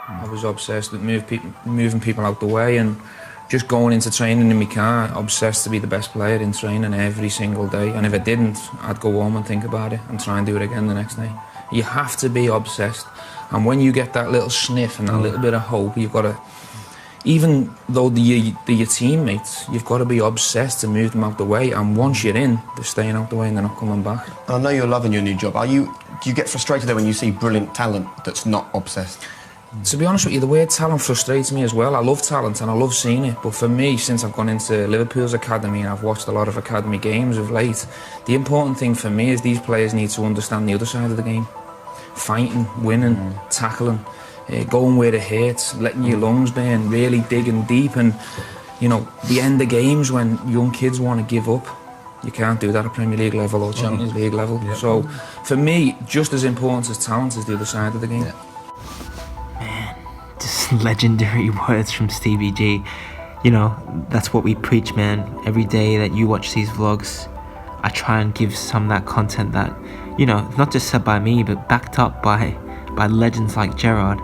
I was obsessed with moving people out the way and just going into training in my car, obsessed to be the best player in training every single day. And if I didn't, I'd go home and think about it and try and do it again the next day. You have to be obsessed. And when you get that little sniff and that little bit of hope, you've got to, even though they're your teammates, you've got to be obsessed to move them out the way. And once you're in, they're staying out the way and they're not coming back. I know you're loving your new job. Do you get frustrated when you see brilliant talent that's not obsessed? To be honest with you, the word talent frustrates me as well. I love talent and I love seeing it, but for me, since I've gone into Liverpool's academy and I've watched a lot of academy games of late, the important thing for me is these players need to understand the other side of the game. Fighting, winning, tackling, going where it hurts, letting your lungs burn, really digging deep. And, you know, the end of games when young kids want to give up, you can't do that at Premier League level or Champions League level. Yeah. So, for me, just as important as talent is the other side of the game. Yeah. Just legendary words from Stevie G. You know, that's what we preach, man. Every day that you watch these vlogs, I try and give some of that content that, you know, not just said by me, but backed up by legends like Gerrard.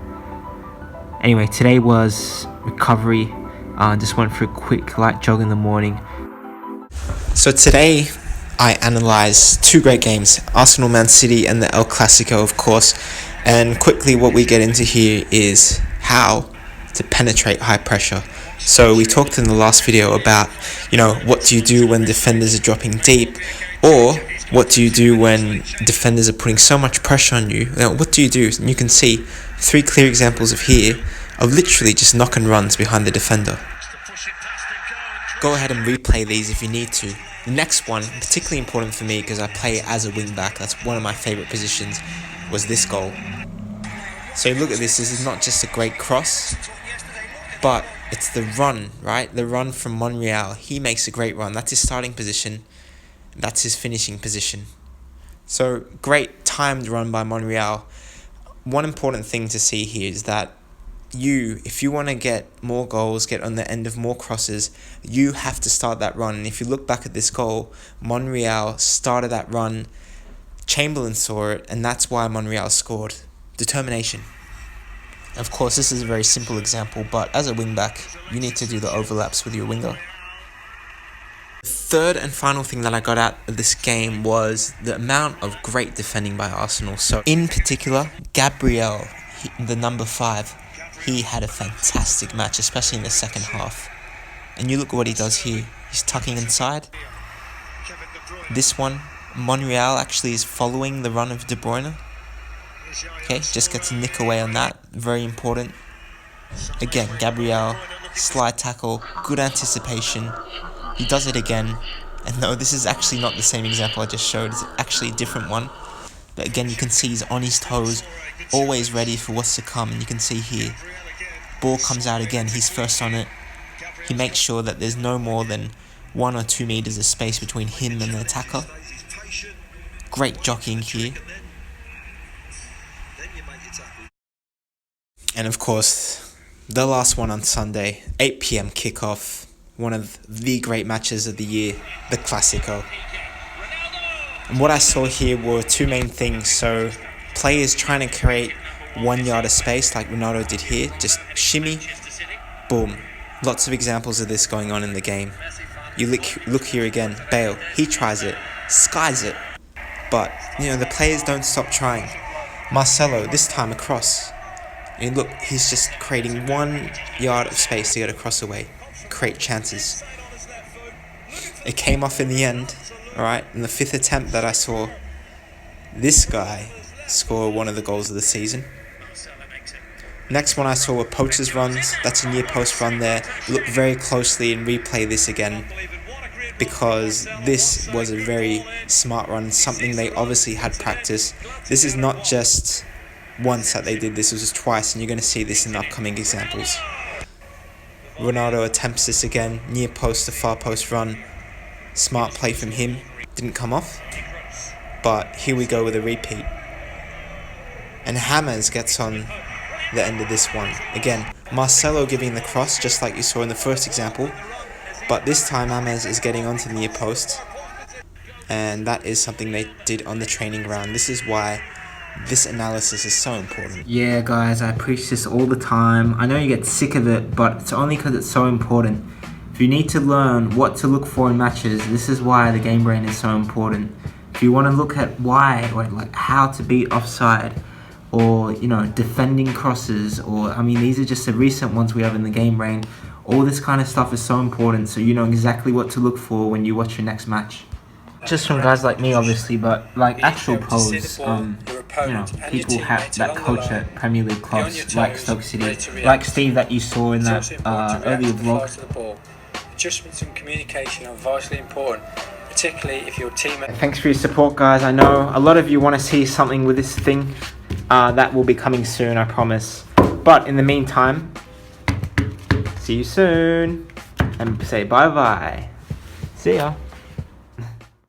Anyway, today was recovery. Just went for a quick light jog in the morning. So today, I analysed two great games, Arsenal Man City and the El Clasico, of course. And quickly what we get into here is how to penetrate high pressure. So we talked in the last video about, you know, what do you do when defenders are dropping deep, or what do you do when defenders are putting so much pressure on you? Now, what do? And you can see three clear examples of literally just knock and runs behind the defender. Go ahead and replay these if you need to. The next one, particularly important for me because I play as a wing back, that's one of my favourite positions, was this goal. So look at this is not just a great cross, but it's the run, right? The run from Monreal. He makes a great run. That's his starting position. That's his finishing position. So great timed run by Monreal. One important thing to see here is that if you want to get more goals, get on the end of more crosses, you have to start that run. And if you look back at this goal, Monreal started that run, Chamberlain saw it, and that's why Monreal scored. Determination. Of course, this is a very simple example, but as a wing-back, you need to do the overlaps with your winger. The third and final thing that I got out of this game was the amount of great defending by Arsenal. So in particular, Gabriel, the number 5, he had a fantastic match, especially in the second half. And you look at what he does here. He's tucking inside. This one, Monreal actually is following the run of De Bruyne. Okay, just gets a nick away on that. Very important. Again, Gabriel, slide tackle, good anticipation. He does it again. And no, this is actually not the same example I just showed. It's actually a different one. But again, you can see he's on his toes, always ready for what's to come. And you can see here, ball comes out again. He's first on it. He makes sure that there's no more than 1 or 2 meters of space between him and the attacker. Great jockeying here. And of course, the last one on Sunday, 8 p.m. kickoff, one of the great matches of the year, the Clasico. And what I saw here were two main things. So, players trying to create 1 yard of space like Ronaldo did here, just shimmy, boom. Lots of examples of this going on in the game. You look here again, Bale, he tries it, skies it. But, you know, the players don't stop trying. Marcelo, this time across. And look, he's just creating 1 yard of space to get across away, create chances. It came off in the end, alright? In the 5th attempt that I saw this guy score one of the goals of the season. Next one I saw were Poacher's runs. That's a near post run there. Look very closely and replay this again, because this was a very smart run, something they obviously had practice. This is not just once that they did this, it was just twice, and you're going to see this in the upcoming examples. Ronaldo attempts this again, near post to far post run. Smart play from him, didn't come off, but here we go with a repeat. And Hammers gets on the end of this one. Again, Marcelo giving the cross, just like you saw in the first example, but this time Hammers is getting onto the near post, and that is something they did on the training ground. This is why this analysis is so important. Yeah, guys, I preach this all the time. I know you get sick of it, but it's only because it's so important. If you need to learn what to look for in matches, this is why the game brain is so important. If you want to look at why, or like how to beat offside, or defending crosses, or these are just the recent ones we have in the game brain. All this kind of stuff is so important, so you know exactly what to look for when you watch your next match. Just from guys like me, obviously, but like actual pros, people have that coach at Premier League clubs like Stoke City, like Steve that you saw in that earlier vlog. Adjustments and communication are vitally important, particularly if your teammate. Thanks for your support, guys. I know a lot of you want to see something with this thing. That will be coming soon, I promise. But in the meantime, see you soon, and say bye-bye. See ya.